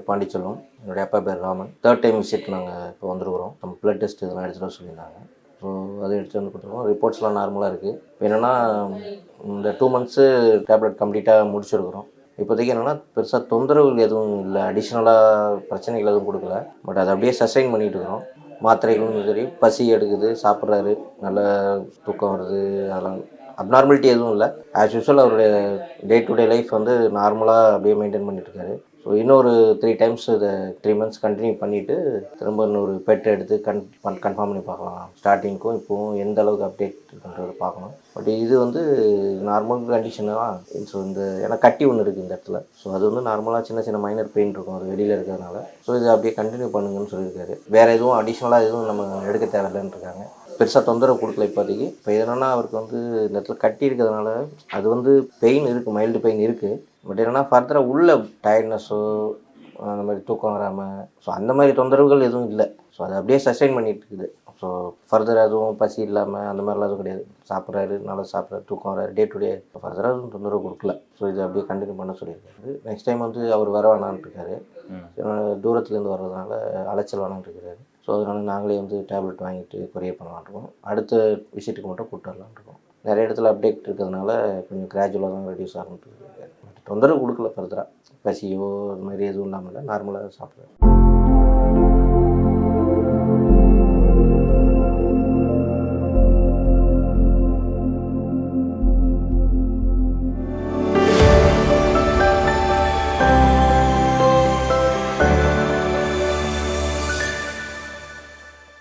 பாண்டிச்செல்வம். என்னுடைய அப்பா பேர் ராமன். 3rd டைம் விசிட் நாங்கள் இப்போ வந்துருக்குறோம். நம்ம பிளட் டெஸ்ட் இதெல்லாம் எடுத்துகிட்டு வர சொல்லியிருந்தாங்க. ஸோ அதை எடுத்துகிட்டு வந்து கொடுத்துருக்கோம். ரிப்போர்ட்ஸ்லாம் நார்மலாக இருக்குது. இப்போ என்னென்னா இந்த 2 மந்த்ஸு டேப்லெட் கம்ப்ளீட்டாக முடிச்சிருக்கிறோம். இப்போதைக்கு என்னென்னா பெருசாக தொந்தரவுகள் எதுவும் இல்லை, அடிஷ்னலாக பிரச்சனைகள் எதுவும் கொடுக்கல. பட் அதை அப்படியே சஸ்டைன் பண்ணிகிட்டு இருக்கிறோம். மாத்திரைகளும் சரி, பசி எடுக்குது, சாப்பிட்றாரு, நல்ல தூக்கம் வருது, அதெல்லாம் அப்நார்மலிட்டி எதுவும் இல்லை. ஆஸ் யூஷுவல் அவருடைய டே டு டே லைஃப் வந்து நார்மலாக அப்படியே மெயின்டைன் பண்ணிட்டுருக்காரு. ஸோ இன்னொரு 3 டைம்ஸ் இதை 3 மந்த்ஸ் கண்டினியூ பண்ணிவிட்டு திரும்ப இன்னொரு பெட் எடுத்து கன்ஃபார்ம் பண்ணி பார்க்கலாம். ஸ்டார்டிங்க்கும் இப்போவும் எந்த அளவுக்கு அப்டேட் பண்ணுறதை பார்க்கணும். பட் இது வந்து நார்மல் கண்டிஷனாக தான். ஸோ இந்த ஏன்னா கட்டி ஒன்று இருக்குது இந்த இடத்துல. ஸோ அது வந்து நார்மலாக சின்ன சின்ன மைனர் பெயின் இருக்கும் அது வெளியில் இருக்கிறதுனால. ஸோ இதை அப்படியே கண்டினியூ பண்ணுங்கன்னு சொல்லியிருக்காரு. வேறு எதுவும் அடிஷ்னலாக எதுவும் நம்ம எடுக்க தேவையில்லைன்னு இருக்காங்க. பெருசாக தொந்தரவு கொடுக்கல இப்போதைக்கு. இப்போ என்னென்னா அவருக்கு வந்து இந்த இடத்துல கட்டி இருக்கிறதுனால அது வந்து பெயின் இருக்குது, மைல்டு பெயின் இருக்குது. பட் என்னென்னா ஃபர்தராக உள்ள டயர்ட்னஸோ அந்த மாதிரி தூக்கம் வராமல் ஸோ அந்த மாதிரி தொந்தரவுகள் எதுவும் இல்லை. ஸோ அதை அப்படியே சஸ்டைன் பண்ணிகிட்டு இருக்குது. ஸோ ஃபர்தராக எதுவும் பசி இல்லாமல் அந்த மாதிரிலாம் எதுவும் கிடையாது. சாப்பிட்றாரு, நல்லா சாப்பிட்றாரு, தூக்கம் வராரு, டே டு டே. ஃபர்தராக எதுவும் தொந்தரவு கொடுக்கல. ஸோ இதை அப்படியே கண்டினியூ பண்ண சொல்லியிருக்காரு. நெக்ஸ்ட் டைம் வந்து அவர் வர வேணான்னு இருக்காரு. தூரத்துலேருந்து வர்றதுனால அலைச்சல் வேணான்னு இருக்காரு. ஸோ அதனால் நாங்களே வந்து டேப்லெட் வாங்கிட்டு கொரியர் பண்ணலான்னு இருக்கோம். அடுத்த விசிட்டுக்கு மட்டும் கூப்பிட்டு வரலான்னு இருக்கோம். நிறைய இடத்துல அப்டேட் இருக்கிறதுனால கொஞ்சம் கிராஜுவலாக தான் ரெடியூஸ் ஆகிட்டு இருக்காரு. தொந்தரவு கொடுக்கல ஃபர்தராக. பசியோ அது மாதிரி எதுவும் இல்லாமல் நார்மலாக சாப்பிட்றாரு.